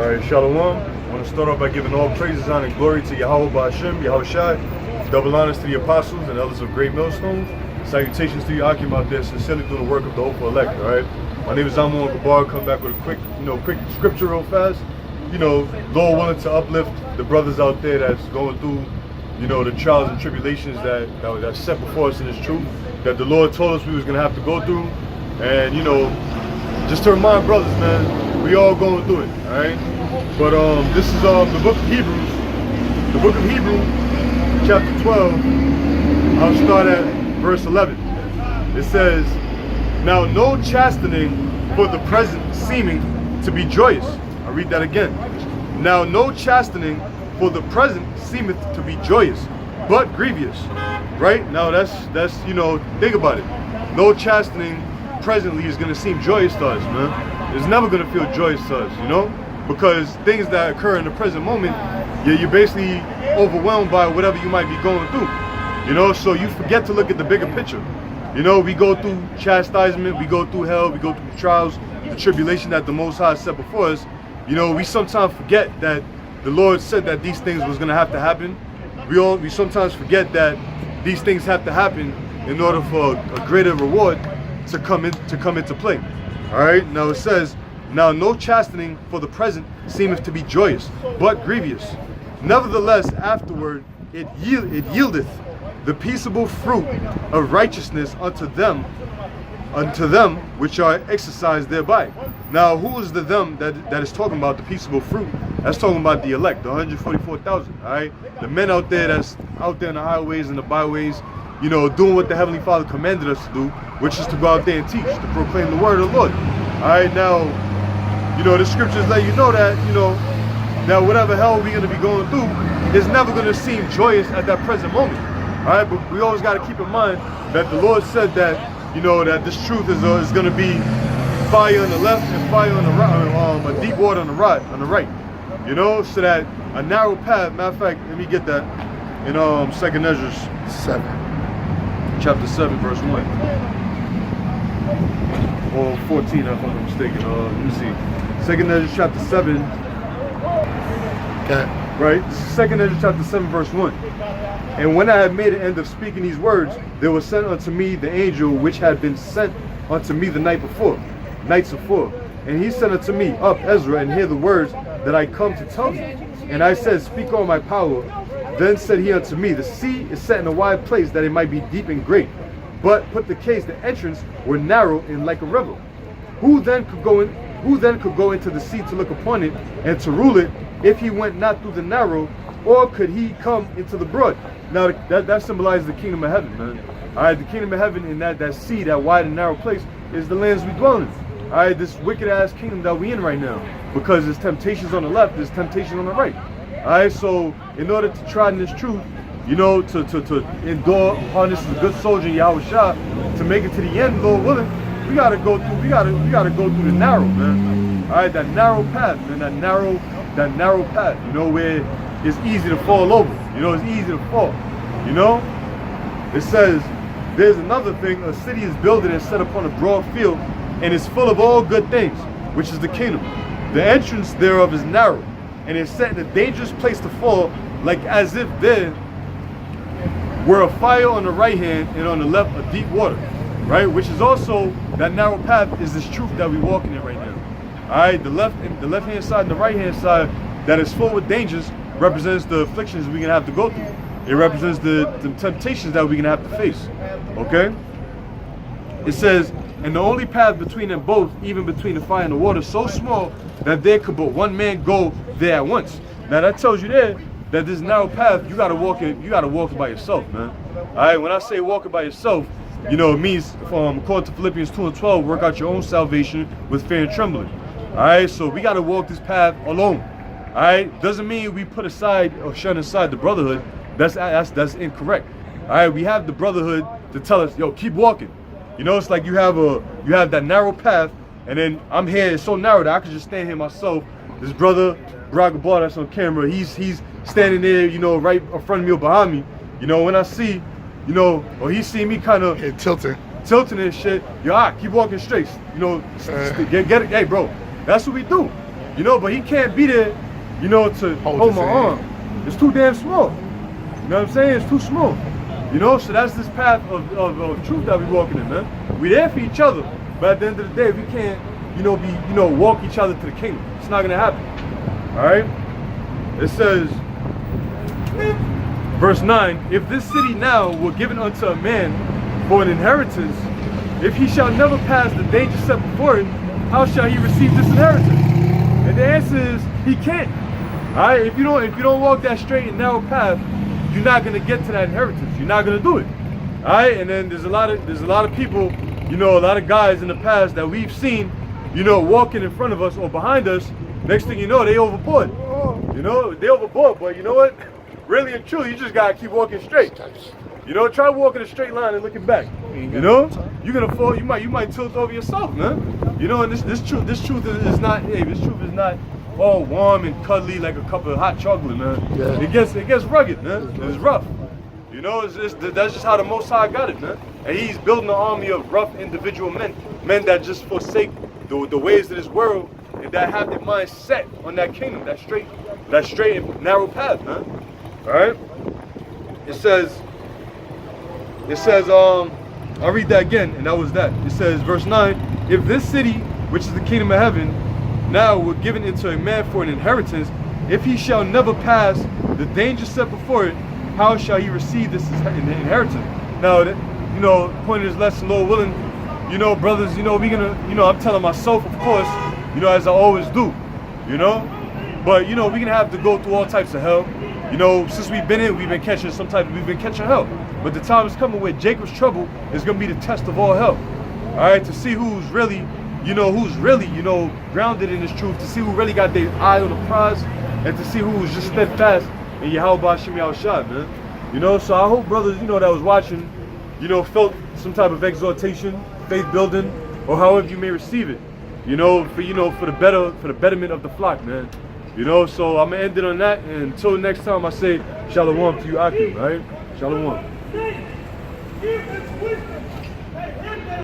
Alright, Shalom. I want to start off by giving all praises, honor, and glory to Yahweh Ba'Hashem, Yahweh Shai. Double honors to the apostles and elders of Great Millstone. Salutations to you, Akim, out there, sincerely doing the work of the hopeful elect, alright? My name is Amon Kabar. Come back with a quick scripture real fast. Lord willing to uplift the brothers out there that's going through, the trials and tribulations that's set before us in this truth, that the Lord told us we was going to have to go through. And, just to remind brothers, man, we all going through it, all right? But this is the book of Hebrews. The book of Hebrews, chapter 12. I'll start at verse 11. It says, "Now no chastening for the present seeming to be joyous." I'll read that again. "Now no chastening for the present seemeth to be joyous, but grievous." Right? Now that's think about it. No chastening presently is going to seem joyous to us, man. It's never going to feel joyous to us, because things that occur in the present moment, you're basically overwhelmed by whatever you might be going through, so you forget to look at the bigger picture. We go through chastisement, we go through hell, we go through trials, the tribulation that the Most High set before us. We sometimes forget that the Lord said that these things was going to have to happen. We sometimes forget that these things have to happen in order for a greater reward to come into play. All right. Now it says, "Now no chastening for the present seemeth to be joyous, but grievous. Nevertheless, afterward it yieldeth the peaceable fruit of righteousness unto them which are exercised thereby." Now, who is the them that is talking about the peaceable fruit? That's talking about the elect, the 144,000. All right, the men out there that's out there in the highways and the byways, doing what the Heavenly Father commanded us to do, which is to go out there and teach, to proclaim the word of the Lord. All right, now, the scriptures let you know that, that whatever hell we're going to be going through is never going to seem joyous at that present moment. All right, but we always got to keep in mind that the Lord said that, that this truth is going to be fire on the left and fire on the right, a deep water on the right, so that a narrow path. Matter of fact, let me get that in 2nd Ezra 7, chapter 7, verse 1 or 14, if I'm not mistaken. Let me see, 2nd Ezra chapter 7. Okay. Right, this is 2nd Ezra chapter 7, verse 1. "And when I had made an end of speaking these words, there was sent unto me the angel which had been sent unto me the nights before. And he said unto me, Up, Ezra, and hear the words that I come to tell thee. And I said, Speak on my power. Then said he unto me, The sea is set in a wide place, that it might be deep and great. But put the case, the entrance were narrow and like a river. Who then could go into the sea to look upon it and to rule it, if he went not through the narrow, or could he come into the broad?" Now that symbolizes the kingdom of heaven, man. All right, the kingdom of heaven in that sea, that wide and narrow place, is the lands we dwell in. All right, this wicked ass kingdom that we in right now, because there's temptations on the left, there's temptation on the right. All right, so in order to try in this truth, to endure upon this as a good soldier, Yahweh Shah, to make it to the end, Lord willing, we gotta go through the narrow, man. All right, that narrow path, man, that narrow path, where it's easy to fall over. It's easy to fall. It says, "There's another thing, a city is builded and set upon a broad field, and is full of all good things, which is the kingdom. The entrance thereof is narrow, and is set in a dangerous place to fall, like as if there were a fire on the right hand, and on the left a deep water." Right? Which is also, that narrow path is this truth that we're walking in right now. All right, the left hand side and the right hand side that is full with dangers represents the afflictions we're gonna have to go through. It represents the temptations that we're gonna have to face. Okay? It says, "And the only path between them both, even between the fire and the water, so small that there could but one man go there at once." Now that tells you there that this narrow path, you gotta walk it by yourself, man. All right, when I say walk it by yourself, it means, according to Philippians 2 and 12, work out your own salvation with fear and trembling. All right, so we gotta walk this path alone. All right, doesn't mean we put aside or shun aside the brotherhood. That's incorrect. All right, we have the brotherhood to tell us, yo, keep walking. It's like you have that narrow path, and then I'm here. It's so narrow that I could just stand here myself. This brother, Barack Obama, that's on camera. He's standing there, right in front of me or behind me. When I see, or he see me kind of tilting and shit. Yo, keep walking straight. Get it. Hey, bro, that's what we do. You know, but he can't be there, you know, to hold my arm. It's too damn small. You know what I'm saying? It's too small. You know, so that's this path of truth that we're walking in, man. We're there for each other, but at the end of the day, we can't, you know, walk each other to the kingdom. It's not gonna happen. All right? It says, verse 9, if this city now were given unto a man for an inheritance, if he shall never pass the danger set before him, how shall he receive this inheritance? And the answer is, he can't. All right? If you don't walk that straight and narrow path, you're not gonna get to that inheritance. You're not gonna do it. All right? And then there's a lot of people, you know, a lot of guys in the past that we've seen, you know, walking in front of us or behind us. Next thing you know, they overboard. You know, they overboard. But you know what? Really and truly, you just gotta keep walking straight. You know, try walking a straight line and looking back. You know, you're gonna fall. You might tilt over yourself, man. You know, and this truth is not. Hey, this truth is not all warm and cuddly like a cup of hot chocolate, man. Yeah. It gets rugged, man. It's rough. You know, that's just how the Most High got it, man. And He's building an army of rough individual men that just forsake the ways of this world and that have their mind set on that kingdom, that straight and narrow path, man. All right. It says, I'll read that again, and that was that. It says, verse 9, if this city, which is the kingdom of heaven, now were given into a man for an inheritance, if he shall never pass the danger set before it, how shall he receive this inheritance? Now, you know, point of this lesson, Lord willing, you know, brothers, you know, we're gonna, you know, I'm telling myself, of course, you know, as I always do, you know, but, you know, we're gonna have to go through all types of hell. You know, since we've been catching hell. But the time is coming where Jacob's trouble is gonna be the test of all hell. All right, to see who's really, you know, grounded in this truth, to see who really got their eye on the prize, and to see who's just steadfast in Yahweh Shem Yahushua, man. You know, so I hope brothers, you know, that was watching, you know, felt some type of exhortation, faith building, or however you may receive it. You know, for the betterment of the flock, man. You know, so I'm gonna end it on that, and until next time I say Shalom to you, Akim, right? Shalom.